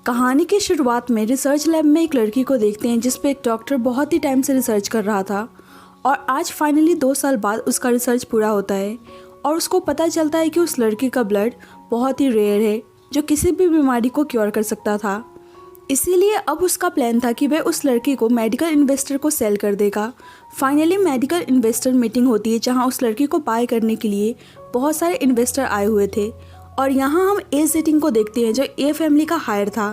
कहानी की शुरुआत में रिसर्च लैब में एक लड़की को देखते हैं जिस पे एक डॉक्टर बहुत ही टाइम से रिसर्च कर रहा था और आज फाइनली 2 साल बाद उसका रिसर्च पूरा होता है और उसको पता चलता है कि उस लड़की का ब्लड बहुत ही रेयर है जो किसी भी बीमारी को क्योर कर सकता था। इसीलिए अब उसका प्लान था कि वह उस लड़की को मेडिकल इन्वेस्टर को सेल कर देगा। फाइनली मेडिकल इन्वेस्टर मीटिंग होती है जहां उस लड़की को बाय करने के लिए बहुत सारे इन्वेस्टर आए हुए थे और यहाँ हम ए जेटिंग को देखते हैं जो ए फैमिली का हायर था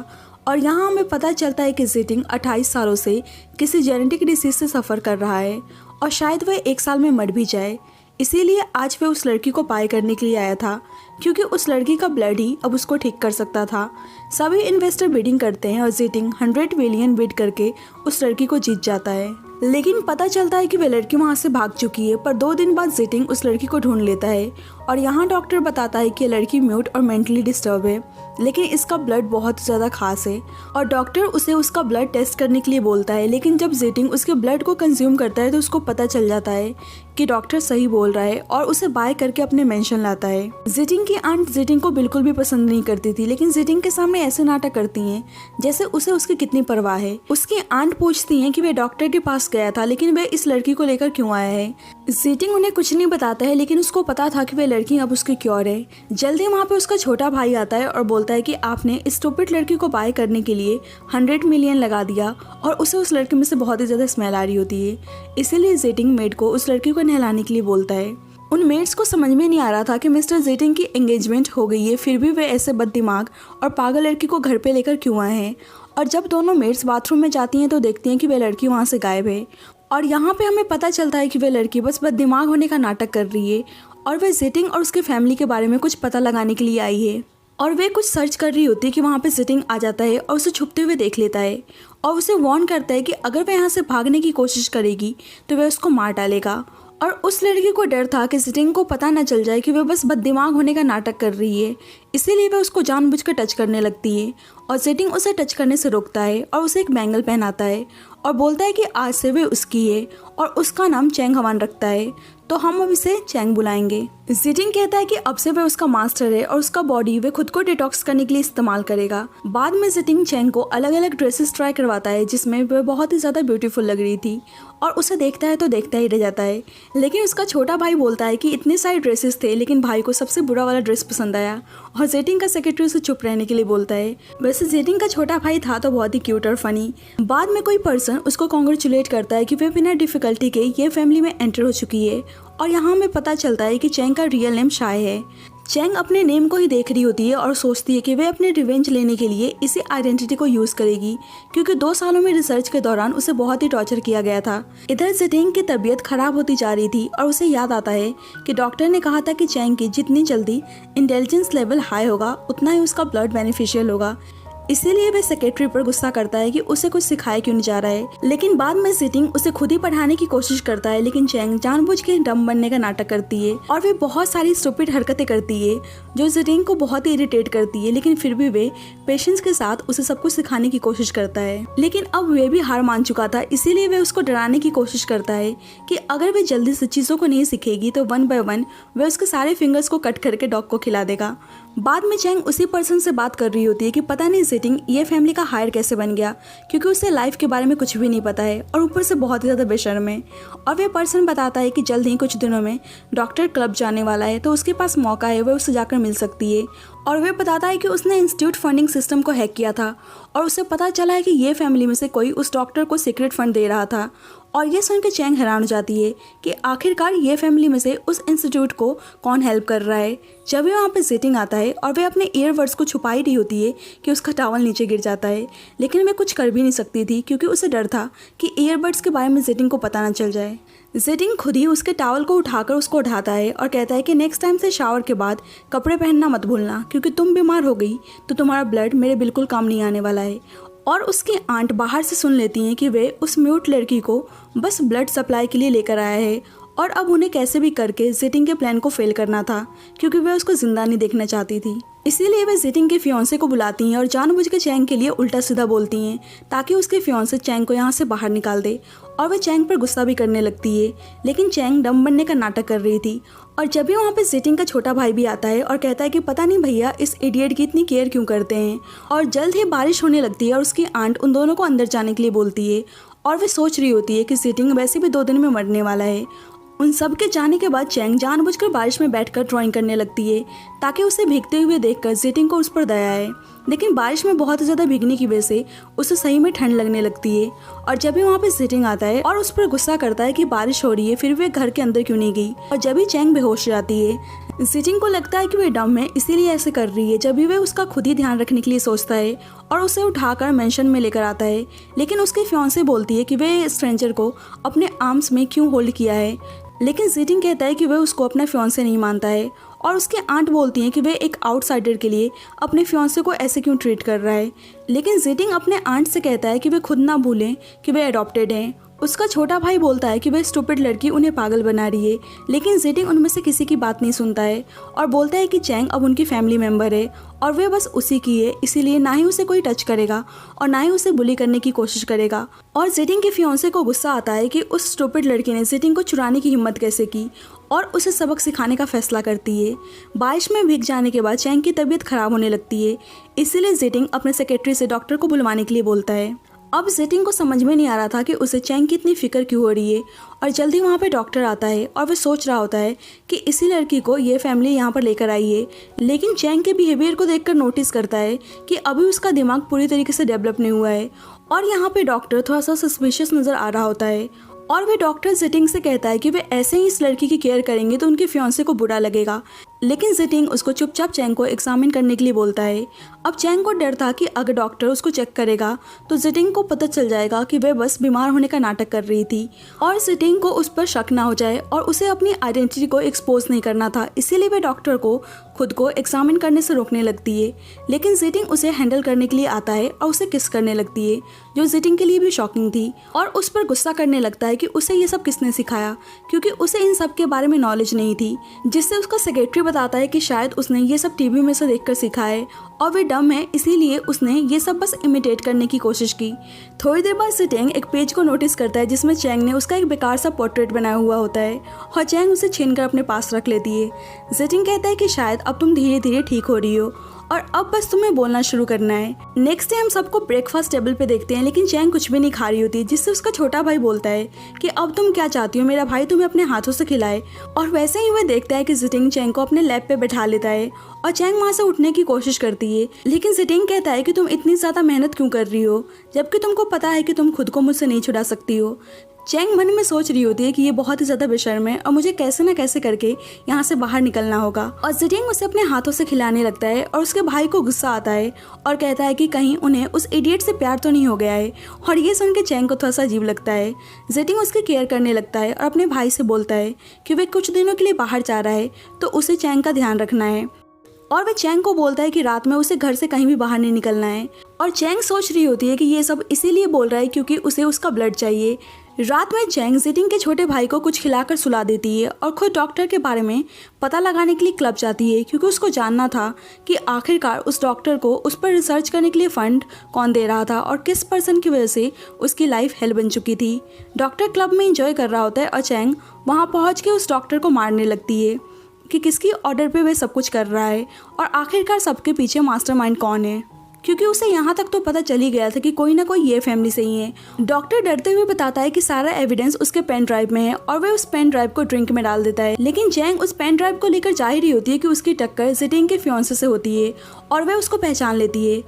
और यहाँ हमें पता चलता है कि जेटिंग 28 सालों से किसी जेनेटिक डिसीज से सफ़र कर रहा है और शायद वह 1 साल में मर भी जाए। इसीलिए आज वह उस लड़की को बाय करने के लिए आया था क्योंकि उस लड़की का ब्लड ही अब उसको ठीक कर सकता था। सभी इन्वेस्टर बिडिंग करते हैं और जेटिंग 100 मिलियन बिड करके उस लड़की को जीत जाता है, लेकिन पता चलता है कि वह लड़की वहाँ से भाग चुकी है। पर 2 दिन बाद जेटिंग उस लड़की को ढूंढ लेता है और यहाँ डॉक्टर बताता है कि लड़की म्यूट और मेंटली डिस्टर्ब है, लेकिन इसका ब्लड बहुत ज़्यादा खास है और डॉक्टर उसे उसका ब्लड टेस्ट करने के लिए बोलता है। लेकिन जब जेटिंग उसके ब्लड को कंज्यूम करता है तो उसको पता चल जाता है कि डॉक्टर सही बोल रहा है और उसे बाय करके अपने मेंशन लाता है। जेटिंग की आंट जेटिंग को बिल्कुल भी पसंद नहीं करती थी, लेकिन जेटिंग के सामने ऐसे नाटक करती हैं जैसे उसे उसकी कितनी परवाह है। उसकी आंट पूछती हैं कि वह डॉक्टर के पास गया था लेकिन वह इस लड़की को लेकर क्यों आया है। जेटिंग उन्हें कुछ नहीं बताता है, लेकिन उसको पता था कि वह लड़की अब उसकी क्योर है। जल्दी वहाँ पे उसका छोटा भाई आता है और बोलता है कि आपने इस स्टूपिड लड़की को बाय करने के लिए 100 मिलियन लगा दिया और उसे उस लड़की में से बहुत ही ज्यादा स्मेल आ रही होती है। इसीलिए जेटिंग मेड को उस लड़की को नहलाने के लिए बोलता है। उन मेड्स को समझ में नहीं आ रहा था कि मिस्टर जेटिंग की एंगेजमेंट हो गई है, फिर भी वे ऐसे बददिमाग और पागल लड़की को घर पे लेकर क्यों आए हैं। और जब दोनों मेड्स बाथरूम में जाती हैं तो देखती हैं कि वह लड़की वहाँ से गायब है और यहाँ पे हमें पता चलता है कि वह लड़की बस बददिमाग होने का नाटक कर रही है और वह जेटिंग और उसके फैमिली के बारे में कुछ पता लगाने के लिए आई है और वे कुछ सर्च कर रही होती है कि वहाँ पे जेटिंग आ जाता है और उसे छुपते हुए देख लेता है और उसे वार्न करता है कि अगर वह यहाँ से भागने की कोशिश करेगी तो वह उसको मार डालेगा। और उस लड़की को डर था कि जेटिंग को पता न चल जाए कि वह बस बददिमाग होने का नाटक कर रही है, इसीलिए वह उसको जानबूझकर टच करने लगती है और जेटिंग उसे टच करने से रोकता है और उसे एक बैंगल पहनाता है और बोलता है कि आज से वह उसकी है और उसका नाम चैंग हवान रखता है, तो हम अब इसे चैंग बुलाएंगे। जेटिंग कहता है कि अब से वह उसका मास्टर है और उसका बॉडी वह खुद को डिटॉक्स करने के लिए इस्तेमाल करेगा। बाद में जेटिंग चैंग को अलग अलग ड्रेसेस ट्राई करवाता है जिसमें वह बहुत ही ज़्यादा ब्यूटीफुल लग रही थी और उसे देखता है तो देखता ही रह जाता है। लेकिन उसका छोटा भाई बोलता है कि इतने सारे ड्रेसेस थे लेकिन भाई को सबसे बुरा वाला ड्रेस पसंद आया और जेटिंग का सेक्रेटरी उसे चुप रहने के लिए बोलता है। वैसे जेटिंग का छोटा भाई था तो बहुत ही क्यूट और फनी। बाद में कोई पर्सन उसको कॉन्ग्रेचुलेट करता है कि वह बिना डिफिकल्टी के ये फैमिली में एंटर हो चुकी है और यहाँ हमें पता चलता है कि चैंग का रियल नेम शाय है। चैंग अपने नेम को ही देख रही होती है और सोचती है कि वह अपने रिवेंज लेने के लिए इसी आइडेंटिटी को यूज करेगी क्योंकि 2 सालों में रिसर्च के दौरान उसे बहुत ही टॉर्चर किया गया था। इधर जेटिंग की तबीयत खराब होती जा रही थी और उसे याद आता है कि डॉक्टर ने कहा था कि चैंग की जितनी जल्दी इंटेलिजेंस लेवल हाई होगा उतना ही उसका ब्लड बेनिफिशियल होगा। इसीलिए वह सेक्रेटरी पर गुस्सा करता है कि उसे कुछ सिखाया क्यों नहीं जा रहा है। लेकिन बाद में जेटिंग उसे खुद ही पढ़ाने की कोशिश करता है, लेकिन चैंग जानबूझ के डम बनने का नाटक करती है और वे बहुत सारी स्टूपिड हरकतें करती है जो जेटिंग को बहुत ही इरिटेट करती है, लेकिन फिर भी वे पेशेंस के साथ उसे सब कुछ सिखाने की कोशिश करता है। लेकिन अब वे भी हार मान चुका था, इसीलिए वे उसको डराने की कोशिश करता है कि अगर वे जल्दी से चीज़ों को नहीं सीखेगी तो 1 बाय 1 वे उसके सारे फिंगर्स को कट करके डॉग को खिला देगा। बाद में चैंग उसी पर्सन से बात कर रही होती है कि पता नहीं जेटिंग ये फैमिली का हायर कैसे बन गया क्योंकि उसे लाइफ के बारे में कुछ भी नहीं पता है और ऊपर से बहुत ही ज़्यादा बेशर्म है। और वह पर्सन बताता है कि जल्द ही कुछ दिनों में डॉक्टर क्लब जाने वाला है तो उसके पास मौका है, वह उससे जाकर मिल सकती है। और वह बताता है कि उसने इंस्टीट्यूट फंडिंग सिस्टम को हैक किया था और उसे पता चला है कि ये फैमिली में से कोई उस डॉक्टर को सीक्रेट फंड दे रहा था। और ये सुन के चैंग हैरान हो जाती है कि आखिरकार ये फैमिली में से उस इंस्टीट्यूट को कौन हेल्प कर रहा है। जब वह वहाँ पे जेटिंग आता है और वह अपने ईयरबड्स को छुपा ही रही होती है कि उसका टॉवल नीचे गिर जाता है, लेकिन वह कुछ कर भी नहीं सकती थी क्योंकि उसे डर था कि ईयरबड्स के बारे में जेटिंग को पता न चल जाए। जेटिंग खुद ही उसके टॉवल को उठाकर उसको उठाता है और कहता है कि नेक्स्ट टाइम से शावर के बाद कपड़े पहनना मत भूलना क्योंकि तुम बीमार हो गई तो तुम्हारा ब्लड मेरे बिल्कुल काम नहीं आने वाला है। और उसकी आंट बाहर से सुन लेती हैं कि वे उस म्यूट लड़की को बस ब्लड सप्लाई के लिए लेकर आया है और अब उन्हें कैसे भी करके जेटिंग के प्लान को फेल करना था क्योंकि वह उसको जिंदा नहीं देखना चाहती थी। इसीलिए वे जिटिंग के फियांसे को बुलाती हैं और जानबूझ के चैंग के लिए उल्टा सीधा बोलती हैं ताकि उसके फियांसे चैंग को यहाँ से बाहर निकाल दे। और वह चैंग पर गुस्सा भी करने लगती है, लेकिन चैंग डम बनने का नाटक कर रही थी। और जब भी वहाँ पे जिटिंग का छोटा भाई भी आता है और कहता है कि पता नहीं भैया इस इडियट की इतनी केयर क्यों करते हैं। और जल्द ही बारिश होने लगती है और उसकी आंट उन दोनों को अंदर जाने के लिए बोलती है। और वे सोच रही होती है कि जिटिंग वैसे भी 2 दिन में मरने वाला है। उन सब के जाने के बाद चैंग जानबूझकर बारिश में बैठकर ड्राइंग करने लगती है ताकि उसे भीगते हुए देखकर जिटिंग को उस पर दया आए। लेकिन बारिश में बहुत ज़्यादा भीगने की वजह से उसे सही में ठंड लगने लगती है। और जब भी वहाँ पे जिटिंग आता है और उस पर गुस्सा करता है कि बारिश हो रही है फिर वे घर के अंदर क्यों नहीं गई। और जब भी चैंग बेहोश जाती है, जिटिंग को लगता है कि वे डम है इसीलिए ऐसे कर रही है। जब भी वे उसका खुद ही ध्यान रखने के लिए सोचता है और उसे उठाकर मेंशन में लेकर आता है, लेकिन उसके फियांसे बोलती है कि वे स्ट्रेंजर को अपने आर्म्स में क्यों होल्ड किया है। लेकिन जिटिंग कहता है कि वह उसको अपना फियांसे नहीं मानता है। और उसके आंट बोलती हैं कि वह एक आउटसाइडर के लिए अपने फियांसे को ऐसे क्यों ट्रीट कर रहा है। लेकिन जिटिंग अपने आंट से कहता है कि वे खुद ना भूलें कि वे अडॉप्टेड हैं। उसका छोटा भाई बोलता है कि वह स्टूपिड लड़की उन्हें पागल बना रही है, लेकिन जिटिंग उनमें से किसी की बात नहीं सुनता है और बोलता है कि चैंग अब उनकी फैमिली मेंबर है और वे बस उसी की है, इसीलिए ना ही उसे कोई टच करेगा और ना ही उसे बुली करने की कोशिश करेगा। और जिटिंग के फियांसे को गुस्सा आता है कि उस स्टूपिड लड़की ने जिटिंग को चुराने की हिम्मत कैसे की और उसे सबक सिखाने का फैसला करती है। बारिश में भीग जाने के बाद चैंग की तबीयत खराब होने लगती है, इसीलिए जिटिंग अपने सेक्रेटरी से डॉक्टर को बुलवाने के लिए बोलता है। अब जिटिंग को समझ में नहीं आ रहा था कि उसे चैंग की इतनी फिक्र क्यों हो रही है। और जल्दी वहाँ पे डॉक्टर आता है और वह सोच रहा होता है कि इसी लड़की को ये फैमिली यहाँ पर लेकर आई है। लेकिन चैंग के बिहेवियर को देखकर नोटिस करता है कि अभी उसका दिमाग पूरी तरीके से डेवलप नहीं हुआ है। और यहाँ पे डॉक्टर थोड़ा सा सस्पिशियस नज़र आ रहा होता है और वे डॉक्टर जिटिंग से कहता है कि वे ऐसे ही इस लड़की की केयर करेंगे तो उनके फियांसे को बुरा लगेगा। लेकिन जिटिंग उसको चुपचाप चैंग को एग्जामिन करने के लिए बोलता है। अब चैंग को डर था कि अगर डॉक्टर उसको चेक करेगा तो जिटिंग को पता चल जाएगा कि वे बस बीमार होने का नाटक कर रही थी और जिटिंग को उस पर शक ना हो जाए और उसे अपनी आइडेंटिटी को एक्सपोज नहीं करना था। इसीलिए वे डॉक्टर को खुद को एग्जामिन करने से रोकने लगती है। लेकिन जिटिंग उसे हैंडल करने के लिए आता है और उसे किस करने लगती है, जो जिटिंग के लिए भी शॉकिंग थी। और उस पर गुस्सा करने लगता है कि उसे ये सब किसने सिखाया, क्योंकि उसे इन सब के बारे में नॉलेज नहीं थी। जिससे उसका सेक्रेटरी बताता है कि शायद उसने ये सब टीवी में से देखकर सीखा है और वे डम है, इसीलिए उसने ये सब बस इमिटेट करने की कोशिश की। थोड़ी देर बाद जिटिंग एक पेज को नोटिस करता है जिसमें चैंग ने उसका एक बेकार सा पोर्ट्रेट बनाया हुआ होता है और चैंग उसे छीनकर अपने पास रख लेती है। जिटिंग कहता है कि शायद अब तुम धीरे धीरे ठीक हो रही हो और अब बस तुम्हें बोलना शुरू करना है। नेक्स्ट डे हम सबको ब्रेकफास्ट टेबल पे देखते हैं, लेकिन चैंग कुछ भी नहीं खा रही होती, जिससे उसका छोटा भाई बोलता है कि अब तुम क्या चाहती हो, मेरा भाई तुम्हें अपने हाथों से खिलाए। और वैसे ही वह देखता है कि जिटिंग चैंग को अपने लैब पे बैठा लेता है और चैंग वहाँ से उठने की कोशिश करती है। लेकिन जिटिंग कहता है कि तुम इतनी ज़्यादा मेहनत क्यों कर रही हो, जबकि तुमको पता है कि तुम खुद को मुझसे नहीं छुड़ा सकती हो। चैंग मन में सोच रही होती है कि ये बहुत ही ज़्यादा बेशर्म है और मुझे कैसे ना कैसे करके यहाँ से बाहर निकलना होगा। और जिटिंग उसे अपने हाथों से खिलाने लगता है और उसके भाई को गुस्सा आता है और कहता है कि कहीं उन्हें उस इडियट से प्यार तो नहीं हो गया है। और ये सुन के चैंग को थोड़ा सा अजीब लगता है। जिटिंग उसकी केयर करने लगता है और अपने भाई से बोलता है कि वे कुछ दिनों के लिए बाहर जा रहा है तो उसे चैंग का ध्यान रखना है। और वह चैंग को बोलता है कि रात में उसे घर से कहीं भी बाहर नहीं निकलना है। और चैंग सोच रही होती है कि ये सब इसीलिए बोल रहा है क्योंकि उसे उसका ब्लड चाहिए। रात में चैंग जिटिंग के छोटे भाई को कुछ खिलाकर सुला देती है और खुद डॉक्टर के बारे में पता लगाने के लिए क्लब जाती है, क्योंकि उसको जानना था कि आखिरकार उस डॉक्टर को उस पर रिसर्च करने के लिए फंड कौन दे रहा था और किस पर्सन की वजह से उसकी लाइफ हेल बन चुकी थी। डॉक्टर क्लब में एंजॉय कर रहा होता है और चैंग वहाँ पहुँच के उस डॉक्टर को मारने लगती है कि किसकी ऑर्डर पे वह सब कुछ कर रहा है और आखिरकार सबके पीछे मास्टरमाइंड कौन है, क्योंकि उसे यहाँ तक तो पता चल ही गया था कि कोई ना कोई ये फैमिली से ही है। डॉक्टर डरते हुए बताता है कि सारा एविडेंस उसके पेन ड्राइव में है और वह उस पेन ड्राइव को ड्रिंक में डाल देता है। लेकिन चैंग उस पेन ड्राइव को लेकर जा ही रही होती है कि उसकी टक्कर जिटिंग के फियांसे से होती है और वह उसको पहचान लेती है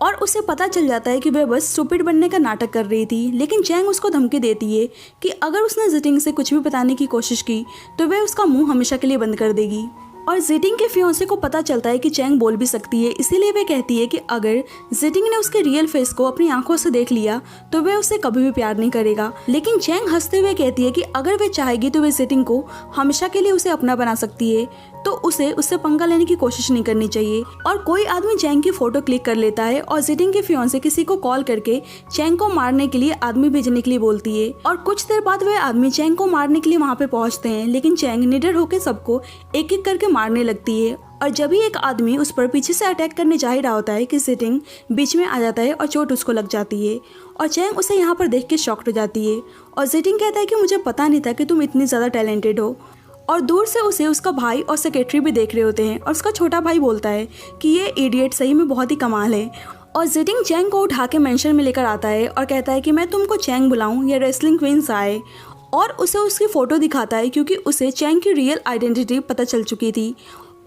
और उसे पता चल जाता है कि वह बस स्टूपिड बनने का नाटक कर रही थी। लेकिन चैंग उसको धमकी देती है कि अगर उसने जिटिंग से कुछ भी बताने की कोशिश की तो वह उसका मुंह हमेशा के लिए बंद कर देगी। और जिटिंग के फियांसे को पता चलता है कि चैंग बोल भी सकती है, इसीलिए वह कहती है कि अगर जिटिंग ने उसके रियल फेस को अपनी आंखों से देख लिया तो वह उससे कभी भी प्यार नहीं करेगा। लेकिन चैंग हंसते हुए कहती है कि अगर वह चाहेगी तो वह जिटिंग को हमेशा के लिए उसे अपना बना सकती है, तो उसे उससे पंगा लेने की कोशिश नहीं करनी चाहिए। और कोई आदमी चैंग की फोटो क्लिक कर लेता है और जिटिंग के फियांसे किसी को कॉल करके चैंग को मारने के लिए आदमी भेजने के लिए बोलती है। और कुछ देर बाद वह आदमी चैंग को मारने के लिए वहाँ पे पहुँचते हैं, लेकिन चैंग निडर होकर सबको एक एक करके मारने लगती है। और जब भी एक आदमी उस पर पीछे से अटैक करने जा ही रहा होता है कि जिटिंग बीच में आ जाता है और चोट उसको लग जाती है और चैंग उसे यहाँ पर देख के शॉक्ड हो जाती है और जिटिंग कहता है कि मुझे पता नहीं था कि तुम इतनी ज़्यादा टैलेंटेड हो। और दूर से उसे उसका भाई और सेक्रेटरी भी देख रहे होते हैं और उसका छोटा भाई बोलता है कि ये इडियट सही में बहुत ही कमाल है। और जिटिंग चैंग को उठा के मेंशन में लेकर आता है और कहता है कि मैं तुमको चैंग बुलाऊं या रेसलिंग क्वींस आए, और उसे उसकी फ़ोटो दिखाता है क्योंकि उसे चैंग की रियल आइडेंटिटी पता चल चुकी थी।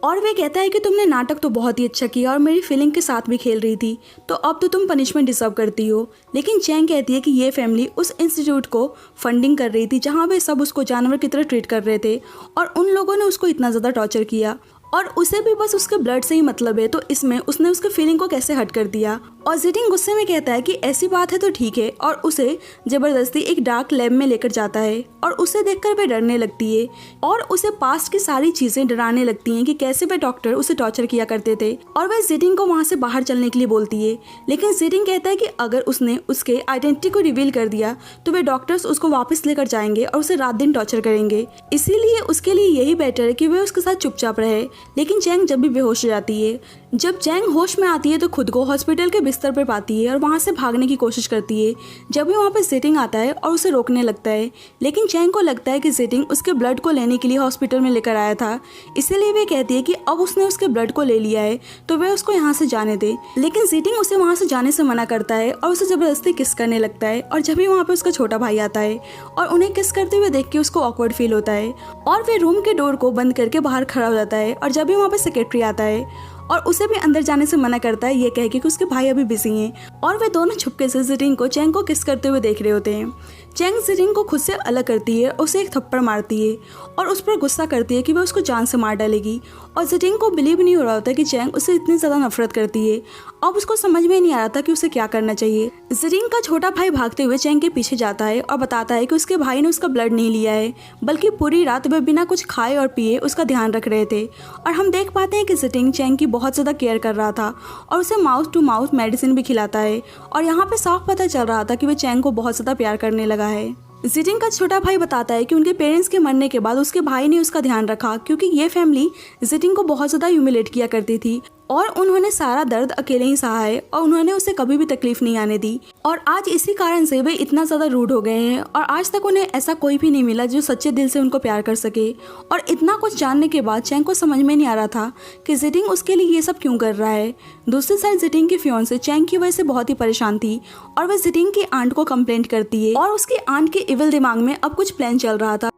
और वे कहता है कि तुमने नाटक तो बहुत ही अच्छा किया और मेरी फीलिंग के साथ भी खेल रही थी, तो अब तो तुम पनिशमेंट डिजर्व करती हो। लेकिन चैंग कहती है कि ये फैमिली उस इंस्टीट्यूट को फंडिंग कर रही थी जहाँ वे सब उसको जानवर की तरह ट्रीट कर रहे थे और उन लोगों ने उसको इतना ज़्यादा टॉर्चर किया और उसे भी बस उसके ब्लड से ही मतलब है, तो इसमें उसने उसके फीलिंग को कैसे हट कर दिया। और जिटिंग गुस्से में कहता है कि ऐसी बात है तो ठीक है, और उसे जबरदस्ती एक डार्क लैब में लेकर जाता है और उसे देखकर वे डरने लगती है और उसे पास्ट की सारी चीजें डराने लगती हैं कि कैसे वे डॉक्टर उसे टॉर्चर किया करते थे। और वह जिटिंग को वहाँ से बाहर चलने के लिए बोलती है, लेकिन जिटिंग कहता है कि अगर उसने उसके आइडेंटिटी को रिवील कर दिया तो वे डॉक्टर्स उसको वापस लेकर जाएंगे और उसे रात दिन टॉर्चर करेंगे, इसीलिए उसके लिए यही बेटर है कि वे उसके साथ चुपचाप रहे। लेकिन चैंग जब भी बेहोश हो जाती है, जब चैंग होश में आती है तो खुद को हॉस्पिटल के बिस्तर पर पाती है और वहाँ से भागने की कोशिश करती है। जब भी वहाँ पर जिटिंग आता है और उसे रोकने लगता है, लेकिन चैंग को लगता है कि जिटिंग उसके ब्लड को लेने के लिए हॉस्पिटल में लेकर आया था, इसीलिए वे कहती है कि अब उसने उसके ब्लड को ले लिया है तो वे उसको यहाँ से जाने दे। लेकिन जिटिंग उसे वहाँ से जाने से मना करता है और उसे जबरदस्ती किस करने लगता है। और जब भी वहाँ पे उसका छोटा भाई आता है और उन्हें किस करते हुए देख के उसको ऑकवर्ड फील होता है और वे रूम के डोर को बंद करके बाहर खड़ा हो जाता है। और जब भी वहाँ पे सेक्रेटरी आता है और उसे भी अंदर जाने से मना करता है, ये कह के कि उसके भाई अभी बिजी हैं, और वे दोनों छुपके से जिटिंग को चैंग को किस करते हुए देख रहे होते हैं। चैंग जिटिंग को खुद से अलग करती है, उसे एक थप्पड़ मारती है और उस पर गुस्सा करती है कि वह उसको जान से मार डालेगी। और जिटिंग को बिलीव नहीं हो रहा होता कि चैंग उसे इतनी ज़्यादा नफरत करती है। अब उसको समझ में नहीं आ रहा था कि उसे क्या करना चाहिए। जिटिंग का छोटा भाई भागते हुए चैंग के पीछे जाता है और बताता है कि उसके भाई ने उसका ब्लड नहीं लिया है, बल्कि पूरी रात वे बिना कुछ खाए और पिए उसका ध्यान रख रहे थे। और हम देख पाते हैं कि जिटिंग चैंग की बहुत ज़्यादा केयर कर रहा था और उसे माउथ टू माउथ मेडिसिन भी खिलाता है। और यहाँ पे साफ पता चल रहा था कि वह चैंग को बहुत ज़्यादा प्यार करने लगा है। जिटिंग का छोटा भाई बताता है कि उनके पेरेंट्स के मरने के बाद उसके भाई ने उसका ध्यान रखा, क्योंकि ये फैमिली जिटिंग को बहुत ज़्यादा ह्यूमिलेट किया करती थी और उन्होंने सारा दर्द अकेले ही सहा है और उन्होंने उसे कभी भी तकलीफ नहीं आने दी। और आज इसी कारण से वे इतना ज़्यादा रूड हो गए हैं और आज तक उन्हें ऐसा कोई भी नहीं मिला जो सच्चे दिल से उनको प्यार कर सके। और इतना कुछ जानने के बाद चैंग को समझ में नहीं आ रहा था कि जिटिंग उसके लिए ये सब क्यों कर रहा है। दूसरी साइड जिटिंग की फियांसे चैंग की वजह से बहुत ही परेशान थी और वह जिटिंग की आंट को कंप्लेंट करती है और उसकी आंट के इविल दिमाग में अब कुछ प्लान चल रहा था।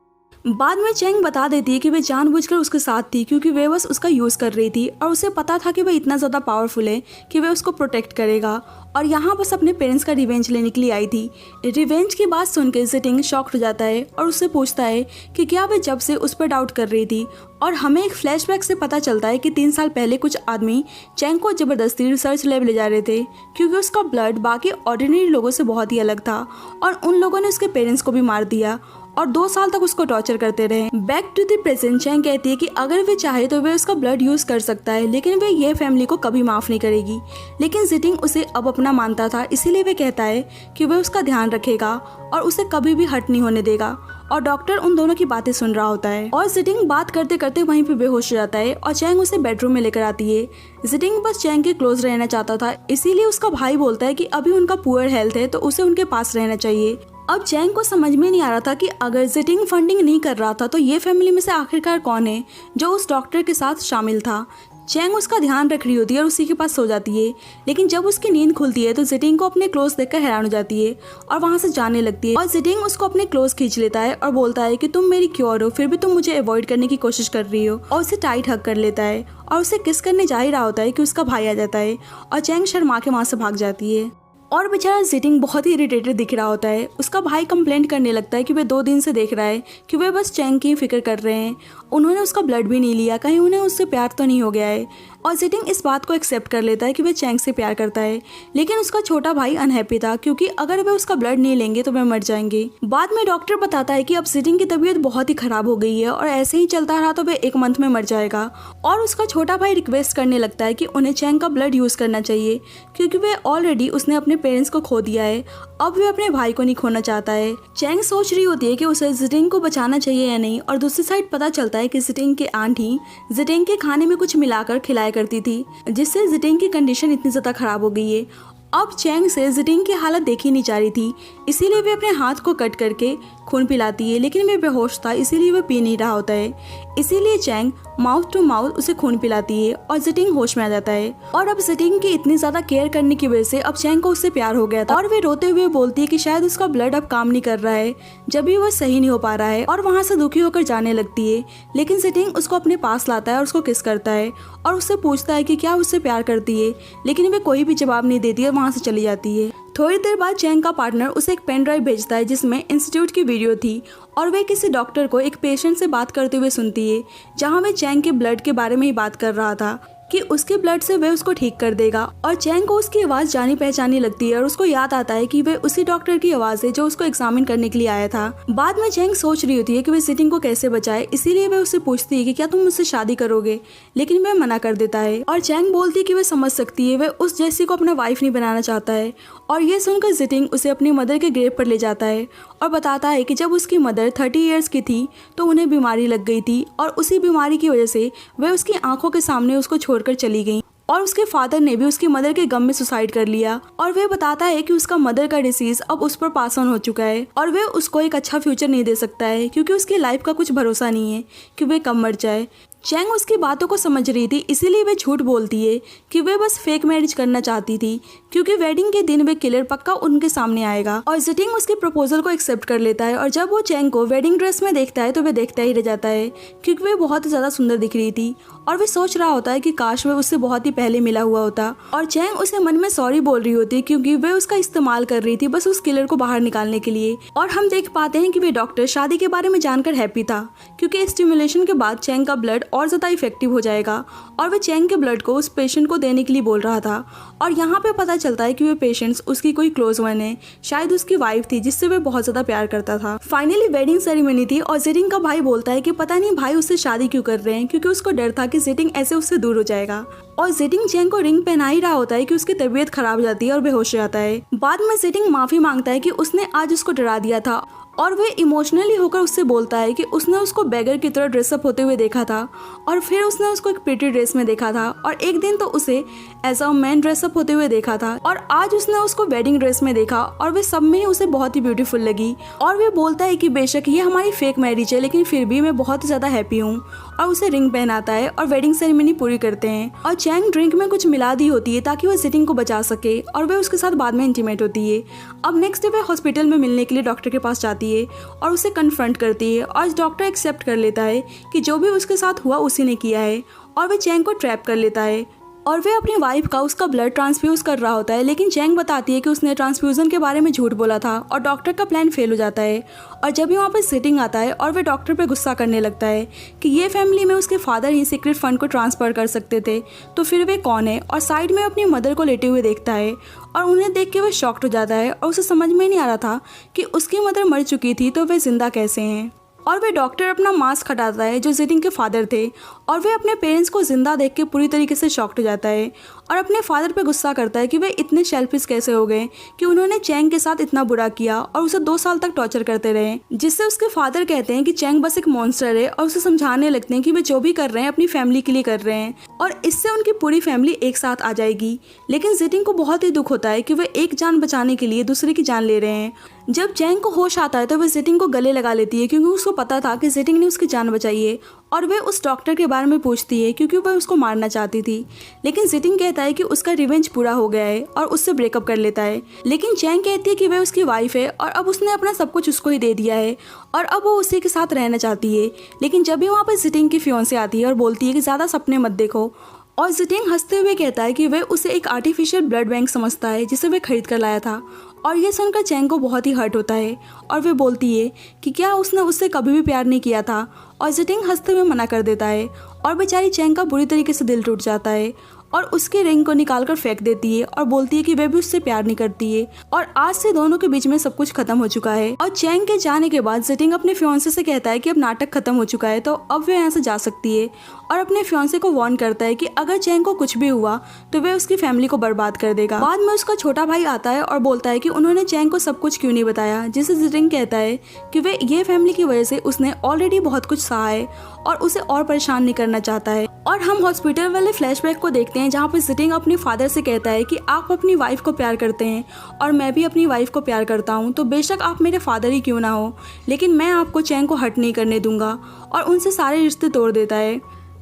बाद में चैंग बता देती है कि वे जानबूझकर उसके साथ थी क्योंकि वे बस उसका यूज़ कर रही थी और उसे पता था कि वह इतना ज़्यादा पावरफुल है कि वह उसको प्रोटेक्ट करेगा और यहाँ बस अपने पेरेंट्स का रिवेंज लेने के लिए आई थी। रिवेंज की बात सुनकर जिटिंग शॉक्ड हो जाता है और उससे पूछता है कि क्या वे जब से उस पर डाउट कर रही थी। और हमें एक फ्लैशबैक से पता चलता है कि 3 साल पहले कुछ आदमी चैंग को जबरदस्ती रिसर्च लैब ले जा रहे थे क्योंकि उसका ब्लड बाकी ऑर्डिनरी लोगों से बहुत ही अलग था और उन लोगों ने उसके पेरेंट्स को भी मार दिया और 2 साल तक उसको टॉर्चर करते रहे। Back to the present Chang कहती है कि अगर वे चाहे तो वे उसका ब्लड यूज कर सकता है, लेकिन वे ये फैमिली को कभी माफ नहीं करेगी। लेकिन जिटिंग उसे अब अपना मानता था, इसीलिए वे कहता है कि वे उसका ध्यान रखेगा और उसे कभी भी हर्ट नहीं होने देगा। और डॉक्टर उन दोनों की बातें सुन रहा होता है और जिटिंग बात करते करते वहीं पे बेहोश हो जाता है और चैंग उसे बेडरूम में लेकर आती है। जिटिंग बस चैंग के क्लोज रहना चाहता था, इसीलिए उसका भाई बोलता है कि अभी उनका पुअर हेल्थ है तो उसे उनके पास रहना चाहिए। अब चैंग को समझ में नहीं आ रहा था कि अगर जिटिंग फंडिंग नहीं कर रहा था तो ये फैमिली में से आखिरकार कौन है जो उस डॉक्टर के साथ शामिल था। चैंग उसका ध्यान रख रही होती है और उसी के पास सो जाती है, लेकिन जब उसकी नींद खुलती है तो जिटिंग को अपने क्लोज देखकर हैरान हो जाती है और वहाँ से जाने लगती है। और जिटिंग उसको अपने क्लोज खींच लेता है और बोलता है कि तुम मेरी क्योर हो, फिर भी तुम मुझे अवॉइड करने की कोशिश कर रही हो, और उसे टाइट हग कर लेता है और उसे किस करने जा ही रहा होता है कि उसका भाई आ जाता है और चैंग शर्मा के वहाँ से भाग जाती है। और बेचारा जिटिंग बहुत ही इरिटेटेड दिख रहा होता है। उसका भाई कंप्लेंट करने लगता है कि वे 2 दिन से देख रहा है कि वे बस चैंग की फिक्र कर रहे हैं, उन्होंने उसका ब्लड भी नहीं लिया, कहीं उन्हें उससे प्यार तो नहीं हो गया है। और जिटिंग इस बात को एक्सेप्ट कर लेता है कि वह चैंग से प्यार करता है, लेकिन उसका छोटा भाई अनहैप्पी था क्योंकि अगर वे उसका ब्लड नहीं लेंगे तो वे मर जाएंगे। बाद में डॉक्टर बताता है कि अब जिटिंग की तबीयत बहुत ही खराब हो गई है और ऐसे ही चलता रहा तो वे 1 मंथ में मर जाएगा। और उसका छोटा भाई रिक्वेस्ट करने लगता है कि उन्हें चैंग का ब्लड यूज करना चाहिए क्योंकि वे ऑलरेडी उसने अपने पेरेंट्स को खो दिया है अब वे अपने भाई को नहीं खोना चाहता है। चैंग सोच रही होती है कि उसे जिटिंग को बचाना चाहिए या नहीं, और दूसरी साइड पता चलता है कि जिटिंग के आंट ही जिटिंग के खाने में कुछ मिलाकर खिलाया करती थी, जिससे जिटिंग की कंडीशन इतनी ज़्यादा खराब हो गई है। अब चैंग से जिटिंग की हालत देखी नहीं जा रही थी, इसीलिए वे अपने हाथ को कट करके खून पिलाती है, लेकिन वे बेहोश था इसीलिए वह पी नहीं रहा होता है। इसीलिए चैंग माउथ टू माउथ उसे खून पिलाती है और जिटिंग होश में आ जाता है। और अब जिटिंग की इतनी ज्यादा केयर करने की वजह से अब चैंग को उससे प्यार हो गया था, और वे रोते हुए बोलती है कि शायद उसका ब्लड अब काम नहीं कर रहा है, जब भी वह सही नहीं हो पा रहा है, और वहाँ से दुखी होकर जाने लगती है। लेकिन जिटिंग उसको अपने पास लाता है और उसको किस करता है और उससे पूछता है कि क्या उससे प्यार करती है, लेकिन वे कोई भी जवाब नहीं देती और वहाँ से चली जाती है। थोड़ी देर बाद चैंग का पार्टनर उसे एक पेन ड्राइव भेजता है जिसमें इंस्टीट्यूट की वीडियो थी, और वे किसी डॉक्टर को एक पेशेंट से बात करते हुए सुनती है, जहां वे चैंग के ब्लड के बारे में ही बात कर रहा था कि उसके ब्लड से वह उसको ठीक कर देगा। और चैंग को उसकी आवाज़ जानी पहचानी लगती है और उसको याद आता है कि वह उसी डॉक्टर की आवाज़ है जो उसको एग्जामिन करने के लिए आया था। बाद में चैंग सोच रही होती है कि वह जिटिंग को कैसे बचाए, इसीलिए वह उससे पूछती है कि क्या तुम मुझसे शादी करोगे, लेकिन वह मना कर देता है। और चैंग बोलती है कि वह समझ सकती है, वह उस जैसी को अपना वाइफ नहीं बनाना चाहता है। और ये सुनकर जिटिंग उसे अपनी मदर के ग्रेव पर ले जाता है और बताता है कि जब उसकी मदर 30 इयर्स की थी तो उन्हें बीमारी लग गई थी, और उसी बीमारी की वजह से वह उसकी आंखों के सामने उसको छोड़कर चली गई, और उसके फादर ने भी उसकी मदर के गम में सुसाइड कर लिया। और वह बताता है कि उसका मदर का डिसीज अब उस पर पास ऑन हो चुका है, और वह उसको एक अच्छा फ्यूचर नहीं दे सकता है, क्योंकि उसकी लाइफ का कुछ भरोसा नहीं है कि वह कब मर जाए। चैंग उसकी बातों को समझ रही थी, इसीलिए वे झूठ बोलती है कि वे बस फेक मैरिज करना चाहती थी, क्योंकि वेडिंग के दिन वे किलर पक्का उनके सामने आएगा। और जिटिंग उसके प्रपोजल को एक्सेप्ट कर लेता है, और जब वो चैंग को वेडिंग ड्रेस में देखता है तो वे देखता ही रह जाता है, क्योंकि वे बहुत ज़्यादा सुंदर दिख रही थी। और वे सोच रहा होता है कि काश वे उससे बहुत ही पहले मिला हुआ होता। और चैंग उसे मन में सॉरी बोल रही होती, क्योंकि वे उसका इस्तेमाल कर रही थी बस उस किलर को बाहर निकालने के लिए। और हम देख पाते हैं कि वे डॉक्टर शादी के बारे में जानकर हैप्पी था, क्योंकि स्टिमुलेशन के बाद चैंग का ब्लड और ज़्यादा इफेक्टिव हो जाएगा, और वे चैंग के ब्लड को उस पेशेंट को देने के लिए बोल रहा था। और यहाँ पे पता चलता है कि वे पेशेंट्स उसकी कोई क्लोज वन है, शायद उसकी वाइफ थी जिससे वे बहुत ज़्यादा प्यार करता था। फाइनली वेडिंग सेरेमनी थी, और जिटिंग का भाई बोलता है कि पता नहीं भाई उससे शादी क्यों कर रहे हैं, क्योंकि उसको डर था कि जिटिंग ऐसे उससे दूर हो जाएगा। और जिटिंग चैंग को रिंग पहना ही रहा होता है कि उसकी तबीयत खराब हो जाती है और बेहोश हो जाता है। बाद में जिटिंग माफी मांगता है कि उसने आज उसको डरा दिया था, और वे इमोशनली होकर उससे बोलता है कि उसने उसको बेगर की तरह ड्रेसअप होते हुए देखा था, और फिर उसने उसको एक प्रिटी ड्रेस में देखा था, और एक दिन तो उसे एज अ मैन ड्रेसअप होते हुए देखा था, और आज उसने उसको वेडिंग ड्रेस में देखा, और वे सब में उसे बहुत ही ब्यूटीफुल लगी। और वे बोलता है कि बेशक ये हमारी फेक मैरिज है, लेकिन फिर भी मैं बहुत ज़्यादा हैप्पी हूँ, और उसे रिंग पहनाता है और वेडिंग सेरेमनी पूरी करते हैं। और चैंग ड्रिंक में कुछ मिला दी होती है ताकि वह जिटिंग को बचा सके, और वे उसके साथ बाद में इंटीमेट होती है। अब नेक्स्ट डे वे हॉस्पिटल में मिलने के लिए डॉक्टर के पास जाती है और उसे कन्फ्रंट करती है, और डॉक्टर एक्सेप्ट कर लेता है कि जो भी उसके साथ हुआ उसी ने किया है, और वे चैंग को ट्रैप कर लेता है। और वे अपनी वाइफ का उसका ब्लड ट्रांसफ्यूज कर रहा होता है, लेकिन चैंग बताती है कि उसने ट्रांसफ्यूजन के बारे में झूठ बोला था, और डॉक्टर का प्लान फेल हो जाता है। और जब भी वहाँ पर जिटिंग आता है और वे डॉक्टर पे गुस्सा करने लगता है कि ये फैमिली में उसके फादर ही सीक्रेट फंड को ट्रांसफ़र कर सकते थे, तो फिर वे कौन है। और साइड में अपनी मदर को लेटे हुए देखता है, और उन्हें देख के वह शॉक्ड हो जाता है, और उसे समझ में नहीं आ रहा था कि उसकी मदर मर चुकी थी तो वे जिंदा कैसे हैं। और वे डॉक्टर अपना मास्क हटाता है जो जिटिंग के फादर थे, और वे अपने पेरेंट्स को जिंदा देख के पूरी तरीके से शॉक्ड हो जाता है, और अपने फादर पे गुस्सा करता है कि वे इतने सेल्फिश कैसे हो गए कि उन्होंने चैंग के साथ इतना बुरा किया और उसे 2 साल तक टॉर्चर करते रहे। जिससे उसके फादर कहते हैं कि चैंग बस एक मॉन्स्टर है, और उसे समझाने लगते हैं कि वे जो भी कर रहे हैं अपनी फैमिली के लिए कर रहे हैं, और इससे उनकी पूरी फैमिली एक साथ आ जाएगी। लेकिन जिटिंग को बहुत ही दुख होता है कि वे एक जान बचाने के लिए दूसरे की जान ले रहे हैं। जब चैंग को होश आता है तो वह जिटिंग को गले लगा लेती है, क्योंकि उसको पता था कि जिटिंग ने उसकी जान बचाई है, और वे उस डॉक्टर के बारे में पूछती है क्योंकि वह उसको मारना चाहती थी। लेकिन जिटिंग कहता है कि उसका रिवेंज पूरा हो गया है और उससे ब्रेकअप कर लेता है। लेकिन चैंग कहती है कि वह उसकी वाइफ है और अब उसने अपना सब कुछ उसको ही दे दिया है, और अब वो उसी के साथ रहना चाहती है। लेकिन जब भी वहाँ पर जिटिंग की फियोंसे आती है और बोलती है कि ज़्यादा सपने मत देखो, और जिटिंग हंसते हुए कहता है कि वह उसे एक आर्टिफिशियल ब्लड बैंक समझता है जिसे वह खरीद कर लाया था। और यह सुनकर चैंग को बहुत ही हर्ट होता है, और वह बोलती है कि क्या उसने उससे कभी भी प्यार नहीं किया था, और जिटिंग हंसते हुए मना कर देता है, और बेचारी चैंग का बुरी तरीके से दिल टूट जाता है, और उसके रिंग को निकालकर फेंक देती है, और बोलती है कि वह भी उससे प्यार नहीं करती है, और आज से दोनों के बीच में सब कुछ खत्म हो चुका है। और चैंग के जाने के बाद जिटिंग अपने फियांसे से कहता है कि अब नाटक खत्म हो चुका है, तो अब वह यहाँ से जा सकती है। और अपने फियांसे को वार्न करता है कि अगर चैंग को कुछ भी हुआ तो वह उसकी फैमिली को बर्बाद कर देगा। बाद में उसका छोटा भाई आता है और बोलता है कि उन्होंने चैंग को सब कुछ क्यों नहीं बताया, जिसे जिटिंग कहता है कि वे ये फैमिली की वजह से उसने ऑलरेडी बहुत कुछ सहा है और उसे और परेशान नहीं करना चाहता है। और हम हॉस्पिटल वाले फ्लैशबैक को देखते हैं जहाँ पर जिटिंग अपने फादर से कहता है कि आप अपनी वाइफ को प्यार करते हैं और मैं भी अपनी वाइफ को प्यार करता हूँ, तो बेशक आप मेरे फादर ही क्यों ना हो, लेकिन मैं आपको चैंग को हर्ट नहीं करने दूंगा, और उनसे सारे रिश्ते तोड़ देता है।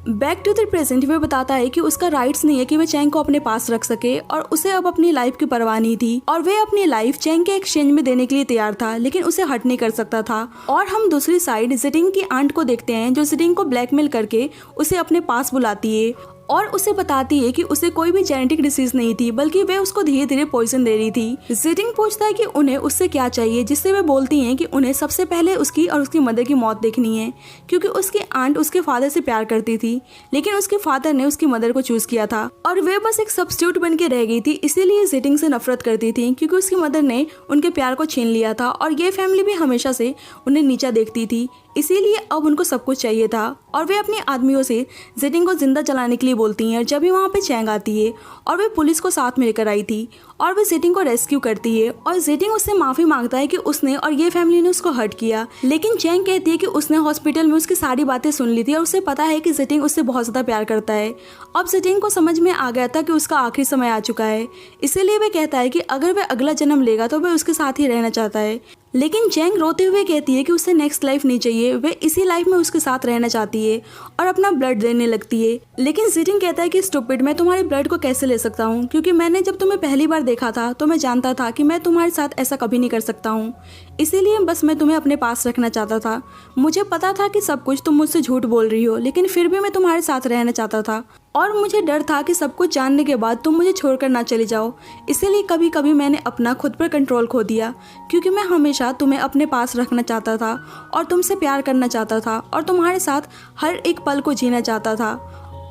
बैक टू द प्रेजेंट वे बताता है कि उसका राइट्स नहीं है कि वह चैंग को अपने पास रख सके और उसे अब अपनी लाइफ की परवाह नहीं थी और वे अपनी लाइफ चैंग के एक्सचेंज में देने के लिए तैयार था, लेकिन उसे हर्ट नहीं कर सकता था। और हम दूसरी साइड जिटिंग की आंट को देखते हैं जो जिटिंग को ब्लैकमेल करके उसे अपने पास बुलाती है और उसे बताती है कि उसे कोई भी जेनेटिक डिसीज नहीं थी, बल्कि वे उसको धीरे धीरे पॉइजन दे रही थी। जिटिंग पूछता है कि उन्हें उससे क्या चाहिए, जिससे वे बोलती हैं कि उन्हें सबसे पहले उसकी और उसकी मदर की मौत देखनी है, क्योंकि उसकी आंट उसके फादर से प्यार करती थी, लेकिन उसके फादर ने उसकी मदर को चूज किया था और वे बस एक सब्स्टिट्यूट बन के रह गई थी। इसीलिए जिटिंग से नफरत करती थी, क्योंकि उसकी मदर ने उनके प्यार को छीन लिया था और ये फैमिली भी हमेशा से उन्हें नीचा देखती थी, इसीलिए अब उनको सब कुछ चाहिए था। और वे अपने आदमियों से जिटिंग को जिंदा जलाने के लिए बोलती हैं। जब भी वहाँ पे चैंग आती है और वे पुलिस को साथ में लेकर आई थी और वे जिटिंग को रेस्क्यू करती है और जिटिंग उससे माफी मांगता है कि उसने और ये फैमिली ने उसको हर्ट किया, लेकिन चैंग कहती है कि उसने हॉस्पिटल में उसकी सारी बातें सुन ली थी और उसे पता है कि जिटिंग उससे बहुत ज्यादा प्यार करता है। अब जिटिंग को समझ में आ गया था कि उसका आखिरी समय आ चुका है, इसीलिए वे कहता है कि अगर वह अगला जन्म लेगा तो वह उसके साथ ही रहना चाहता है। लेकिन चैंग रोते हुए कहती है कि उसे नेक्स्ट लाइफ नहीं चाहिए, वे इसी लाइफ में उसके साथ रहना चाहती है और अपना ब्लड देने लगती है। लेकिन जिटिंग कहता है कि स्टूपिड, मैं तुम्हारे ब्लड को कैसे ले सकता हूँ, क्योंकि मैंने जब तुम्हें पहली बार देखा था तो मैं जानता था कि मैं तुम्हारे साथ ऐसा कभी नहीं कर सकता हूँ, इसीलिए बस मैं तुम्हें अपने पास रखना चाहता था। मुझे पता था कि सब कुछ तुम मुझसे झूठ बोल रही हो, लेकिन फिर भी मैं तुम्हारे साथ रहना चाहता था और मुझे डर था कि सब कुछ जानने के बाद तुम मुझे छोड़कर ना चले जाओ, इसीलिए कभी कभी मैंने अपना खुद पर कंट्रोल खो दिया, क्योंकि मैं हमेशा तुम्हें अपने पास रखना चाहता था और तुमसे प्यार करना चाहता था और तुम्हारे साथ हर एक पल को जीना चाहता था।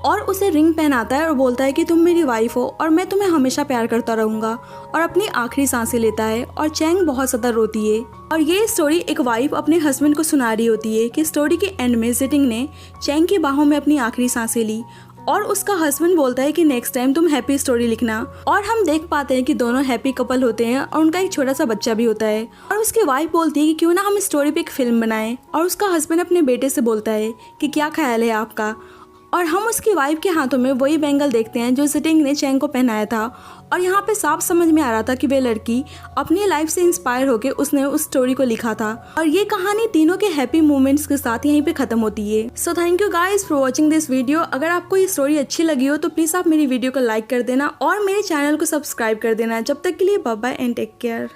और उसे रिंग पहनाता है और बोलता है कि तुम मेरी वाइफ हो और मैं तुम्हें हमेशा प्यार करता रहूंगा, और अपनी आखिरी सांसें लेता है और चैंग बहुत ज़्यादा रोती है। और ये स्टोरी एक वाइफ अपने हस्बैंड को सुना रही होती है कि स्टोरी के एंड में जिटिंग ने चैंग की बाहों में अपनी आखिरी सांसें ली और उसका हस्बैंड बोलता है कि नेक्स्ट टाइम तुम हैप्पी स्टोरी लिखना। और हम देख पाते हैं कि दोनों हैप्पी कपल होते हैं और उनका एक छोटा सा बच्चा भी होता है। और उसकी वाइफ बोलती है कि क्यों ना हम स्टोरी पे एक फिल्म बनाएं, और उसका हस्बैंड अपने बेटे से बोलता है कि क्या ख्याल है आपका। और हम उसकी वाइफ के हाथों में वही बैंगल देखते हैं जो जिटिंग ने चैंग को पहनाया था, और यहाँ पे साफ समझ में आ रहा था कि वे लड़की अपनी लाइफ से इंस्पायर होकर उसने उस स्टोरी को लिखा था। और ये कहानी तीनों के हैप्पी मोमेंट्स के साथ यहीं पे खत्म होती है। So thank you guys for watching this video. अगर आपको ये स्टोरी अच्छी लगी हो तो प्लीज आप मेरी वीडियो को लाइक कर देना और मेरे चैनल को सब्सक्राइब कर देना। जब तक के लिए bye bye and take care.